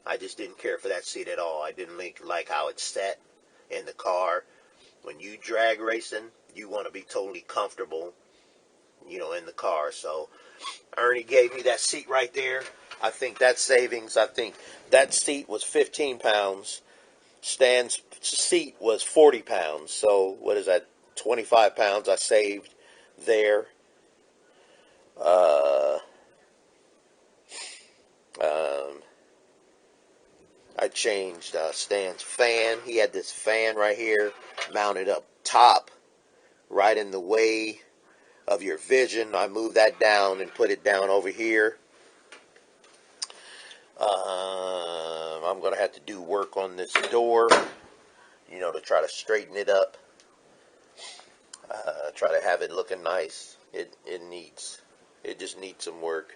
I just didn't care for that seat at all. I didn't like how it sat in the car. When you drag racing, you want to be totally comfortable, in the car. So Ernie gave me that seat right there. I think that's savings. I think that seat was 15 pounds. Stan's seat was 40 pounds. So what is that? 25 pounds I saved there. I changed Stan's fan. He had this fan right here mounted up top, right in the way of your vision. I moved that down and put it down over here. I'm going to have to do work on this door, to try to straighten it up. Try to have it looking nice. It just needs some work.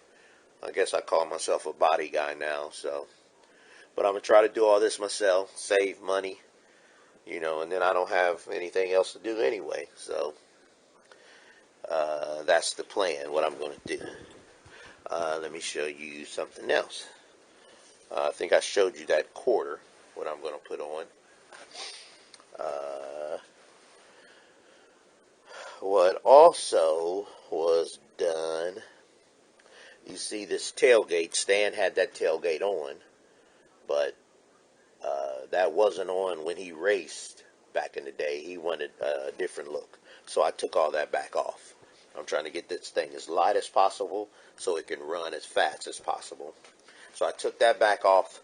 I guess I call myself a body guy now, so. But I'm going to try to do all this myself, save money, and then I don't have anything else to do anyway. So that's the plan, what I'm going to do. Let me show you something else. I think I showed you that quarter, what I'm going to put on. What also was done, you see this tailgate. Stan had that tailgate on, but that wasn't on when he raced back in the day. He wanted a different look. So I took all that back off. I'm trying to get this thing as light as possible so it can run as fast as possible. So I took that back off.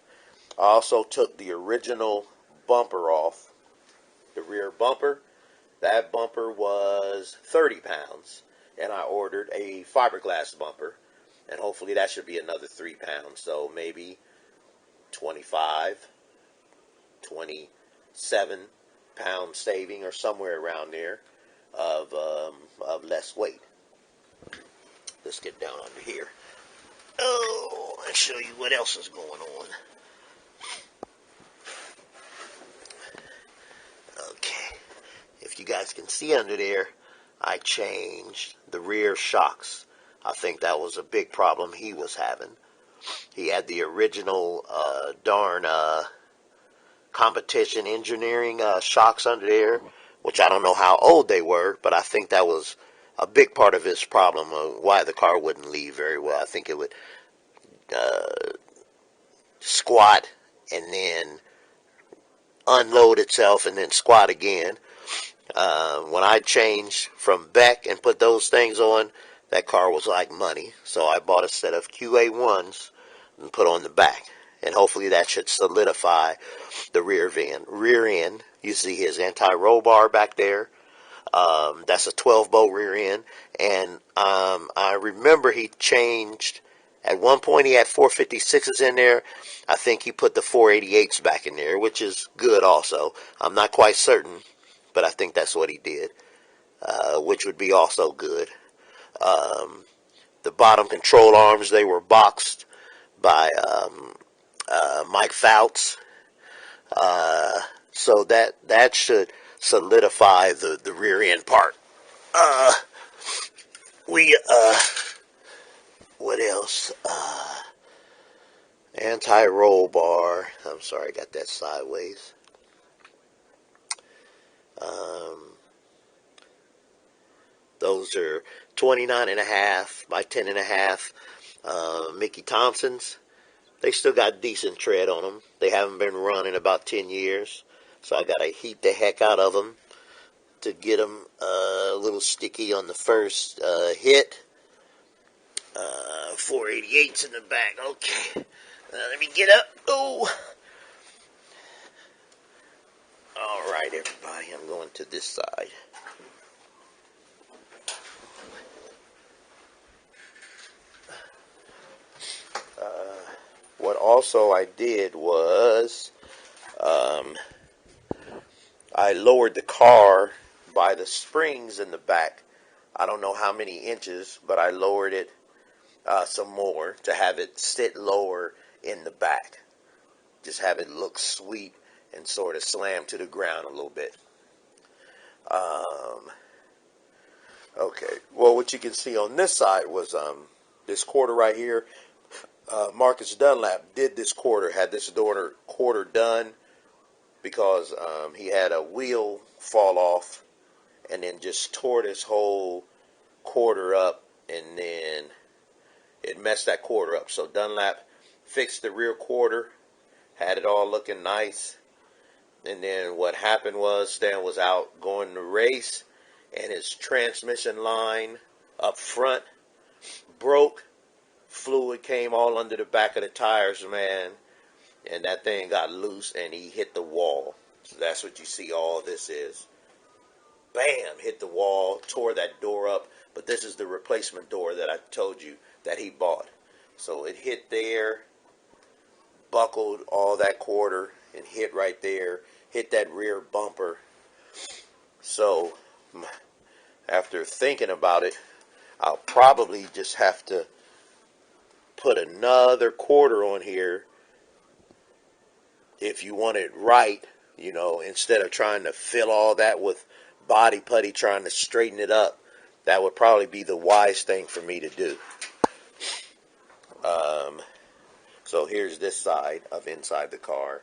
I also took the original bumper off, the rear bumper. That bumper was 30 pounds, and I ordered a fiberglass bumper, and hopefully that should be another 3 pounds. So maybe 25, 27 pound saving or somewhere around there of less weight. Let's get down under here. Oh, I'll show you what else is going on. Okay, if you guys can see under there, I changed the rear shocks. I think that was a big problem he was having. He had the original competition engineering shocks under there, which I don't know how old they were, but I think that was a big part of his problem of why the car wouldn't leave very well. I think it would squat and then unload itself and then squat again. When I changed from BECK and put those things on, that car was like money. So I bought a set of QA1s and put on the back. And hopefully that should solidify the rear end. You see his anti-roll bar back there. That's a 12-bolt rear end. And I remember he changed, at one point he had 456s in there. I think he put the 488s back in there, which is good also. I'm not quite certain, but I think that's what he did, which would be also good. The bottom control arms, they were boxed by Mike Fouts. So that should solidify the rear end part. What else? Anti-roll bar. I'm sorry, I got that sideways. Those are 29.5 by 10.5 Mickey Thompsons. They still got decent tread on them. They haven't been run in about 10 years. So I got to heat the heck out of them to get them a little sticky on the first hit. 488s in the back. Okay. Let me get up. Oh. All right, everybody. I'm going to this side. What also I did was I lowered the car by the springs in the back. I don't know how many inches, but I lowered it some more to have it sit lower in the back. Just have it look sweet and sort of slam to the ground a little bit. Okay. Well, what you can see on this side was this quarter right here. Marcus Dunlap did this quarter, had this quarter done because he had a wheel fall off and then just tore this whole quarter up, and then it messed that quarter up. So Dunlap fixed the rear quarter, had it all looking nice, and then what happened was Stan was out going to race, and his transmission line up front broke. Fluid came all under the back of the tires, man, and that thing got loose, and he hit the wall. So that's what you see all this is. Bam! Hit the wall, tore that door up. But this is the replacement door that I told you that he bought. So it hit there, buckled all that quarter, and hit right there. Hit that rear bumper. So after thinking about it, I'll probably just have to put another quarter on here if you want it right, instead of trying to fill all that with body putty, trying to straighten it up. That would probably be the wise thing for me to do. So here's this side of inside the car.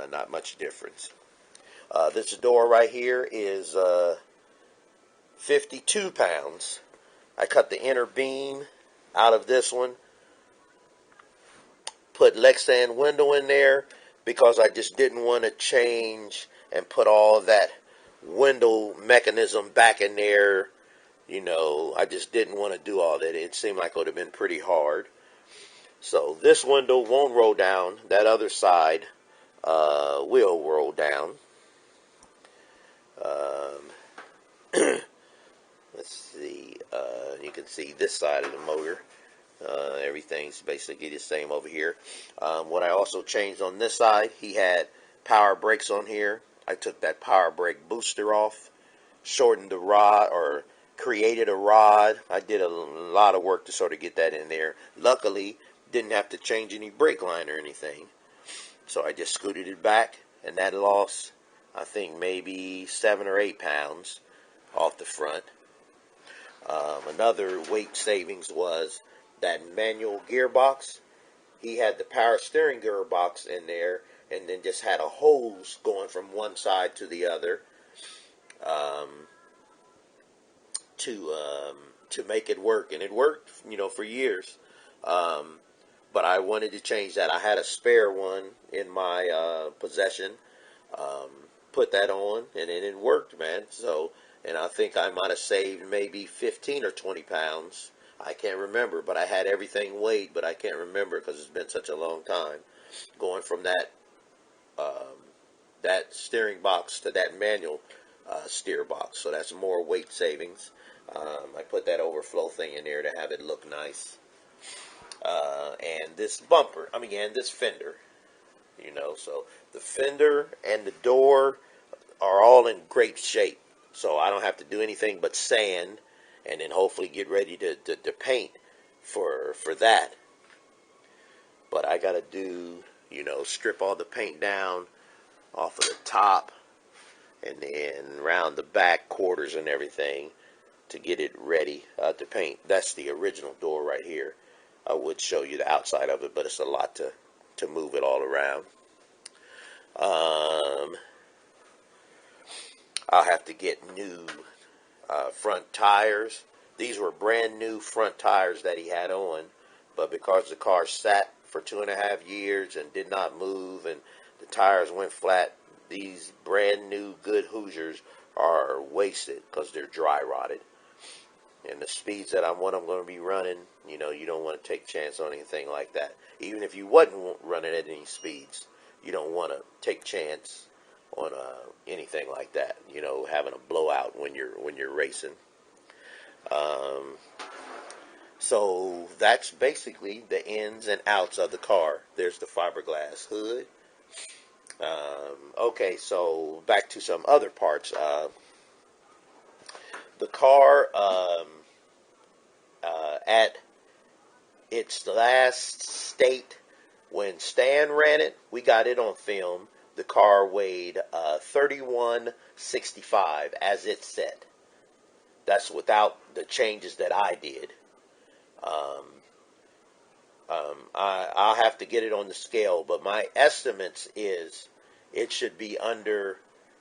Not much difference. This door right here is 52 pounds. I cut the inner beam out of this one. Put Lexan window in there because I just didn't want to change and put all that window mechanism back in there. I just didn't want to do all that. It seemed like it would have been pretty hard. So this window won't roll down. That other side will roll down. Let's see. You can see this side of the motor. Everything's basically the same over here. What I also changed on this side, he had power brakes on here. I took that power brake booster off, shortened the rod, or created a rod. I did a lot of work to sort of get that in there. Luckily, didn't have to change any brake line or anything. So I just scooted it back, and that lost, I think, maybe 7 or 8 pounds off the front. Another weight savings was that manual gearbox. He had the power steering gearbox in there, and then just had a hose going from one side to the other to make it work, and it worked, for years. But I wanted to change that. I had a spare one in my possession. Put that on, and it worked, man. So, and I think I might have saved maybe 15 or 20 pounds. I can't remember, but I had everything weighed, but I can't remember because it's been such a long time. Going from that steering box to that manual steer box, so that's more weight savings. I put that overflow thing in there to have it look nice. And this and this fender, so the fender and the door are all in great shape. So I don't have to do anything but sand, and then hopefully get ready to paint for that. But I got to do, strip all the paint down off of the top, and then around the back quarters and everything to get it ready to paint. That's the original door right here. I would show you the outside of it, but it's a lot to move it all around. I'll have to get new front tires. These were brand new front tires that he had on, but because the car sat for 2.5 years and did not move, and the tires went flat, these brand new good Hoosiers are wasted because they're dry rotted. And the speeds that I'm going to be running, you don't want to take a chance on anything like that. Even if you wasn't running at any speeds, you don't want to take chance on anything like that. Having a blowout when you're racing. So that's basically the ins and outs of the car. There's the fiberglass hood. Okay, so back to some other parts. The car, at its last state, when Stan ran it, we got it on film. The car weighed 3165 as it set. That's without the changes that I did. Um, I'll have to get it on the scale, but my estimates is it should be under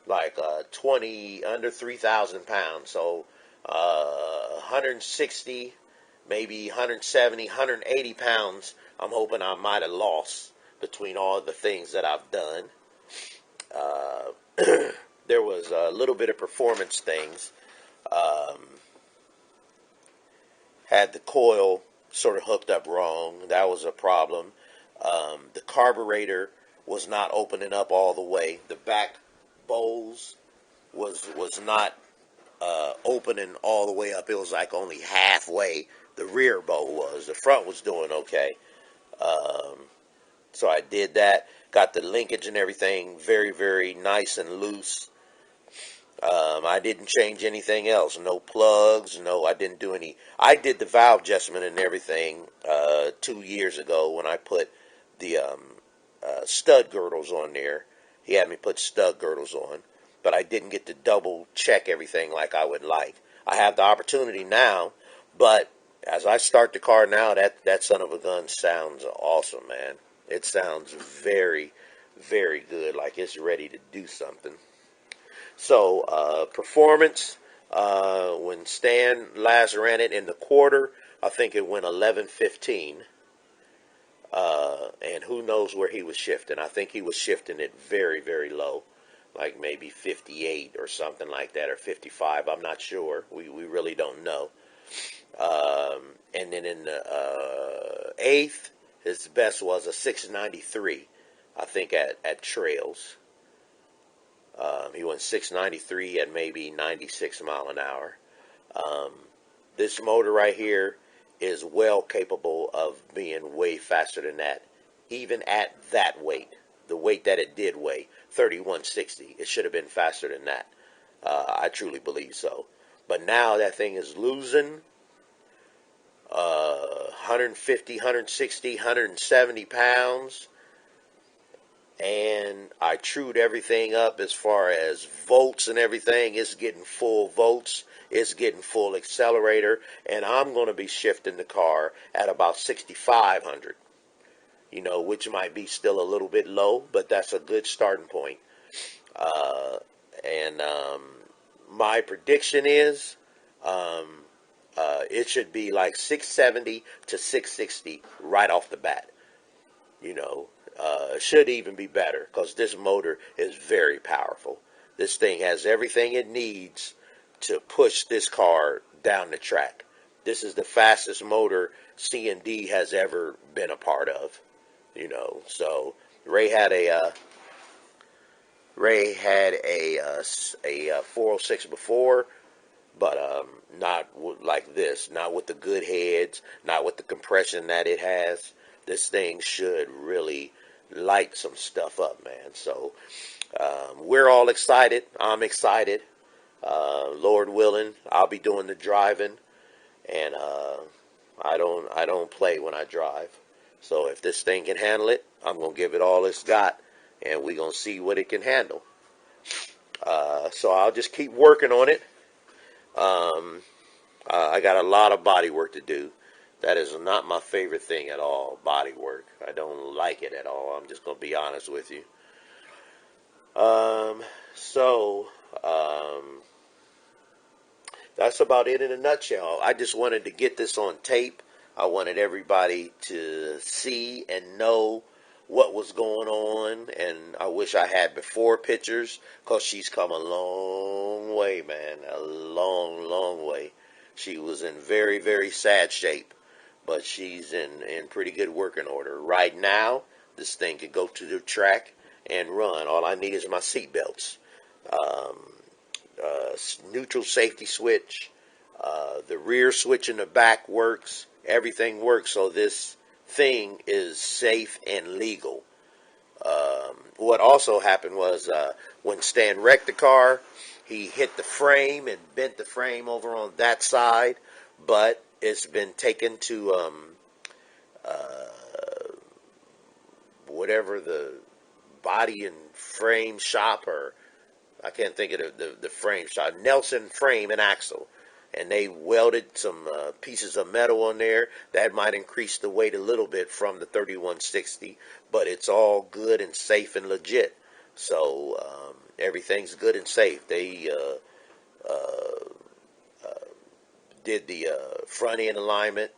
like 20, under 3,000 pounds. So 160, maybe 170, 180 pounds. I'm hoping I might have lost between all the things that I've done. Uh, there was a little bit of performance things. Um, had the coil sort of hooked up wrong. That was a problem. The carburetor was not opening up all the way. The back bowls was not opening all the way up. It was like only halfway. The rear bowl was. The front was doing okay. Um, so I did that. Got the linkage and everything very, very nice and loose. I didn't change anything else. No plugs. No, I didn't do any. I did the valve adjustment and everything 2 years ago when I put the stud girdles on there. He had me put stud girdles on, but I didn't get to double check everything like I would like. I have the opportunity now, but as I start the car now, that son of a gun sounds awesome, man. It sounds very, very good, like it's ready to do something. So performance, when Stan last ran it in the quarter, I think it went 11:15. And who knows where he was shifting. I think he was shifting it very, very low, like maybe 58 or something like that, or 55. I'm not sure. We really don't know. And then in the eighth, his best was a 693, I think, at Trails. He went 693 at maybe 96 mile an hour. Um, this motor right here is well capable of being way faster than that, even at that weight. The weight that it did weigh, 3160. It should have been faster than that. I truly believe so. But now that thing is losing 150, 160, 170 pounds. And I trued everything up as far as volts and everything. It's getting full volts. It's getting full accelerator. And I'm going to be shifting the car at about 6,500, which might be still a little bit low, but that's a good starting point. Uh, and my prediction is um, it should be like 670 to 660 right off the bat. Should even be better because this motor is very powerful. This thing has everything it needs to push this car down the track. This is the fastest motor C&D has ever been a part of. So Ray had a 406 before, but not like this. Not with the good heads. Not with the compression that it has. This thing should really light some stuff up, man. So we're all excited. I'm excited. Lord willing, I'll be doing the driving, and I don't play when I drive. So if this thing can handle it, I'm gonna give it all it's got, and we're gonna see what it can handle. So I'll just keep working on it. Um, I got a lot of body work to do. That is not my favorite thing at all, body work. I don't like it at all. I'm just going to be honest with you. Um, so, um, that's about it in a nutshell. I just wanted to get this on tape. I wanted everybody to see and know what was going on. And I wish I had before pictures because she's come a long way, man. A long, long way. She was in very, very sad shape, but she's in pretty good working order. Right now, this thing could go to the track and run. All I need is my seat belts. Um, Neutral safety switch. The rear switch in the back works. Everything works. So this thing is safe and legal. What also happened was when Stan wrecked the car, he hit the frame and bent the frame over on that side, but it's been taken to uh, whatever the body and frame shop, or I can't think of the frame shop, Nelson Frame and Axle. and they welded some pieces of metal on there. That might increase the weight a little bit from the 3160, but it's all good and safe and legit. So everything's good and safe. They did the front end alignment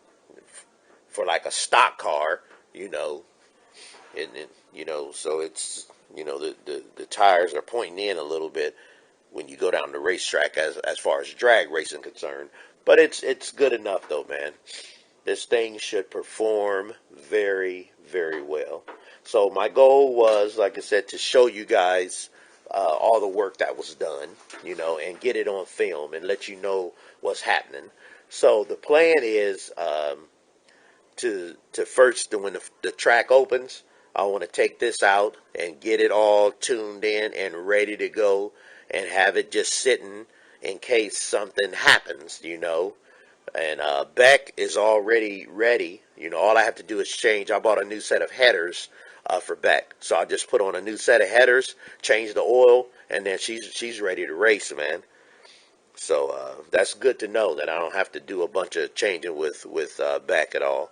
for like a stock car, you know, and you know, so it's, you know, the tires are pointing in a little bit when you go down the racetrack as far as drag racing concerned. But it's good enough though, man. This thing should perform very, very well. So my goal was, like I said, to show you guys all the work that was done, you know, and get it on film and let you know what's happening. So the plan is to first, when the track opens, I want to take this out and get it all tuned in and ready to go, and have it just sitting in case something happens, you know. And BECK is already ready. You know, all I have to do is change. I bought a new set of headers for BECK, so I just put on a new set of headers, change the oil, and then she's ready to race, man. So that's good to know that I don't have to do a bunch of changing with BECK at all.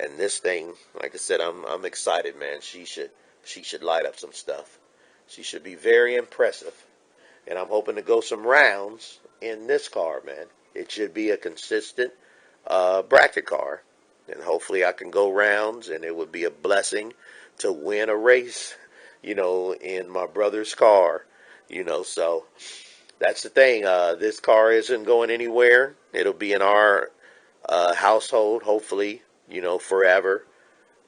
And this thing, like I said, I'm excited, man. She should light up some stuff. She should be very impressive. And I'm hoping to go some rounds in this car, man. It should be a consistent bracket car. And hopefully I can go rounds, and it would be a blessing to win a race, you know, in my brother's car. You know, so that's the thing. This car isn't going anywhere. It'll be in our household, hopefully, you know, forever.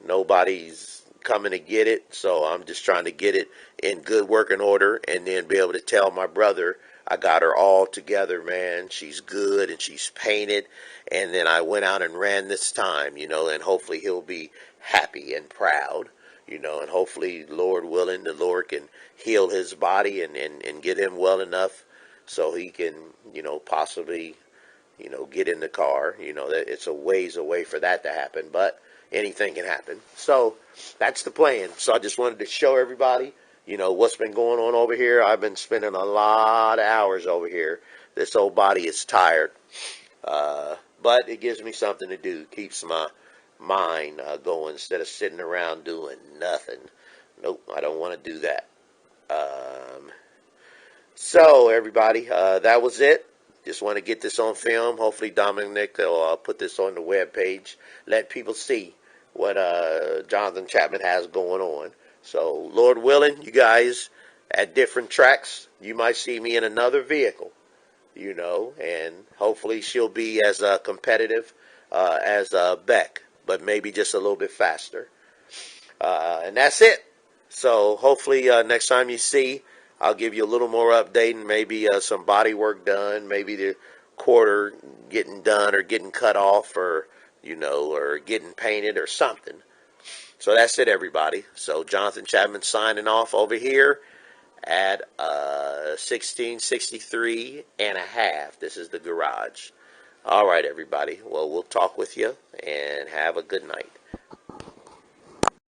Nobody's coming to get it, so I'm just trying to get it in good working order, and then be able to tell my brother I got her all together, man. She's good and she's painted, and then I went out and ran this time, you know, and hopefully he'll be happy and proud, you know, and hopefully, Lord willing, the Lord can heal his body and get him well enough so he can, you know, possibly, you know, get in the car. You know, that it's a ways away for that to happen, but anything can happen. So that's the plan. So I just wanted to show everybody, you know, what's been going on over here. I've been spending a lot of hours over here. This old body is tired, but it gives me something to do. Keeps my mind going instead of sitting around doing nothing. Nope, I don't want to do that. So everybody, that was it. Just want to get this on film. Hopefully Dominic will put this on the web page. Let people see what Jonathan Chapman has going on. So, Lord willing, you guys at different tracks, you might see me in another vehicle, you know, and hopefully she'll be as competitive as BECK, but maybe just a little bit faster. And that's it. So hopefully next time you see, I'll give you a little more update, and maybe some body work done, maybe the quarter getting done or getting cut off, or, you know, or getting painted or something. So that's it, everybody. So Jonathan Chapman signing off over here at 1663 and a half. This is the garage. All right, everybody. Well, we'll talk with you, and have a good night.